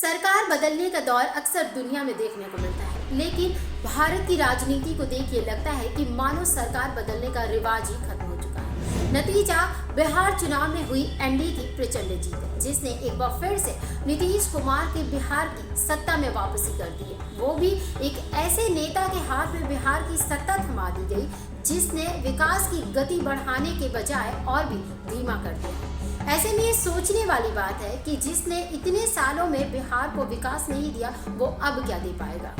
सरकार बदलने का दौर अक्सर दुनिया में देखने को मिलता है, लेकिन भारत की राजनीति को देख ये लगता है कि मानो सरकार बदलने का रिवाज ही खत्म हो चुका है। नतीजा बिहार चुनाव में हुई एनडीए की प्रचंड जीत है, जिसने एक बार फिर से नीतीश कुमार के बिहार की सत्ता में वापसी कर दी है। वो भी एक ऐसे नेता के हाथ में बिहार की सत्ता थमा दी गई जिसने विकास की गति बढ़ाने के बजाय और भी धीमा कर दिया। ऐसे में ये सोचने वाली बात है कि जिसने इतने सालों में बिहार को विकास नहीं दिया, वो अब क्या दे पाएगा।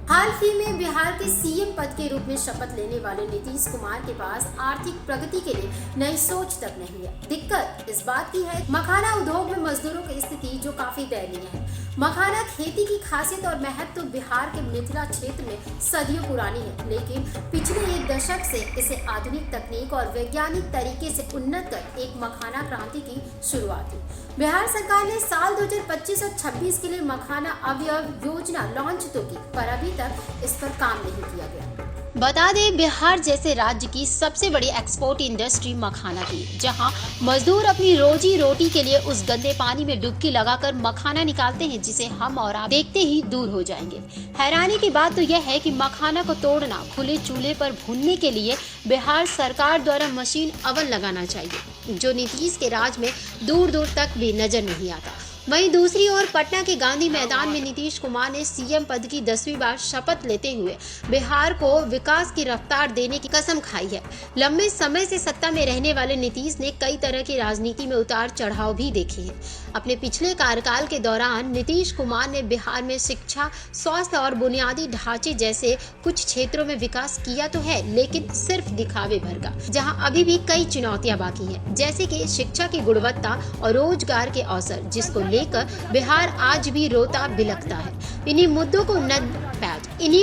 हाल ही में बिहार के सीएम पद के रूप में शपथ लेने वाले नीतीश कुमार के पास आर्थिक प्रगति के लिए नई सोच तक नहीं है। दिक्कत इस बात की है, मखाना उद्योग में मजदूरों की स्थिति जो काफी दयनीय है। मखाना खेती की खासियत और महत्व तो बिहार के मिथिला क्षेत्र में सदियों पुरानी है, लेकिन पिछले एक दशक से इसे आधुनिक तकनीक और वैज्ञानिक तरीके से उन्नत कर एक मखाना क्रांति की शुरुआत हुई। बिहार सरकार ने साल 2025 और 26 के लिए मखाना अवयव योजना लॉन्च तो की, पर अभी तक इस पर काम नहीं किया गया। बता दें, बिहार जैसे राज्य की सबसे बड़ी एक्सपोर्ट इंडस्ट्री मखाना की, जहां मजदूर अपनी रोजी रोटी के लिए उस गंदे पानी में डुबकी लगाकर मखाना निकालते हैं, जिसे हम और आप देखते ही दूर हो जाएंगे। हैरानी की बात तो यह है कि मखाना को तोड़ना, खुले चूल्हे पर भूनने के लिए बिहार सरकार द्वारा मशीन अवन लगाना चाहिए, जो नीतीश के राज में दूर दूर तक भी नजर नहीं आता। वहीं दूसरी ओर पटना के गांधी मैदान में नीतीश कुमार ने सीएम पद की 10वीं बार शपथ लेते हुए बिहार को विकास की रफ्तार देने की कसम खाई है। लंबे समय से सत्ता में रहने वाले नीतीश ने कई तरह की राजनीति में उतार चढ़ाव भी देखे हैं। अपने पिछले कार्यकाल के दौरान नीतीश कुमार ने बिहार में शिक्षा, स्वास्थ्य और बुनियादी ढांचे जैसे कुछ क्षेत्रों में विकास किया तो है, लेकिन सिर्फ दिखावे भर का, जहां अभी भी कई चुनौतियां बाकी हैं, जैसे कि शिक्षा की गुणवत्ता और रोजगार के अवसर, जिसको लेकर बिहार आज भी रोता बिलखता है। इन्हीं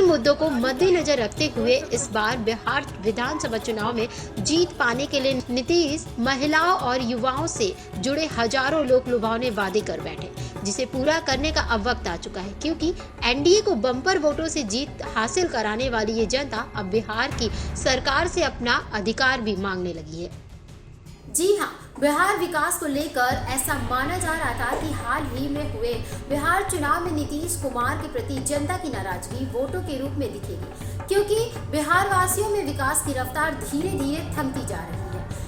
मुद्दों को मद्देनजर रखते हुए इस बार बिहार विधानसभा चुनाव में जीत पाने के लिए नीतीश महिलाओं और युवाओं से जुड़े हजारों लोक लुभावने वादे कर बैठे, जिसे पूरा करने का अब वक्त आ चुका है, क्योंकि एनडीए को बम्पर वोटों से जीत हासिल कराने वाली ये जनता अब बिहार की सरकार से अपना अधिकार भी मांगने लगी है। जी हाँ, बिहार विकास को लेकर ऐसा माना जा रहा था कि हाल ही में हुए बिहार चुनाव में नीतीश कुमार के प्रति जनता की नाराजगी वोटों के रूप में दिखेगी, क्योंकि बिहार वासियों में विकास की रफ्तार धीरे धीरे थमती जा रही है।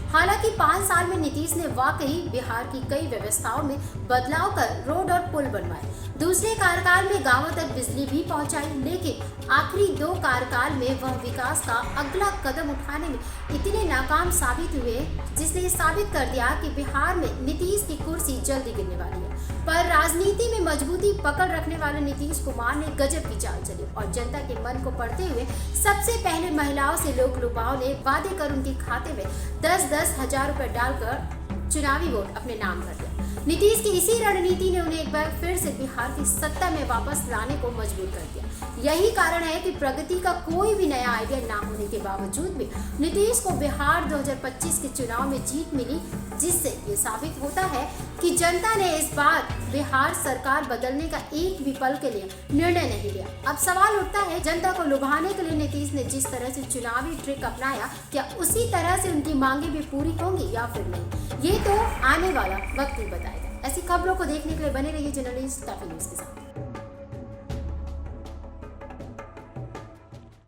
हालांकि 5 साल में नीतीश ने वाकई बिहार की कई व्यवस्थाओं में बदलाव कर रोड और पुल बनवाए, दूसरे कार्यकाल में गांवों तक बिजली भी पहुंचाई, लेकिन आखिरी 2 कार्यकाल में वह विकास का अगला कदम उठाने में इतने नाकाम साबित हुए, जिसने साबित कर दिया कि बिहार में नीतीश की कुर्सी जल्दी गिरने वाली है। पर राजनीति में मजबूती पकड़ रखने वाले नीतीश कुमार ने गजब की चाल चली और जनता के मन को पढ़ते हुए सबसे पहले महिलाओं से लोक लुभाव ने वादे कर उनके खाते में 10-10 हजार रुपए डालकर चुनावी वोट अपने नाम कर दिया। नीतीश की इसी रणनीति ने उन्हें एक बार फिर से बिहार की सत्ता में वापस लाने को मजबूर कर दिया। यही कारण है कि प्रगति का कोई भी नया आइडिया ना होने के बावजूद भी नीतीश को बिहार 2025 के चुनाव में जीत मिली, जिससे ये साबित होता है कि जनता ने इस बार बिहार सरकार बदलने का एक भी पल के लिए निर्णय नहीं लिया। अब सवाल उठता है, जनता को लुभाने के लिए नीतीश ने जिस तरह से चुनावी ट्रिक अपनाया, क्या उसी तरह से उनकी मांगे भी पूरी होंगी या फिर नहीं, ये तो आने वाला वक्त ही बताएगा। ऐसी खबरों को देखने के लिए बने रहिए जर्नलिस्ट टाफी न्यूज़ के साथ।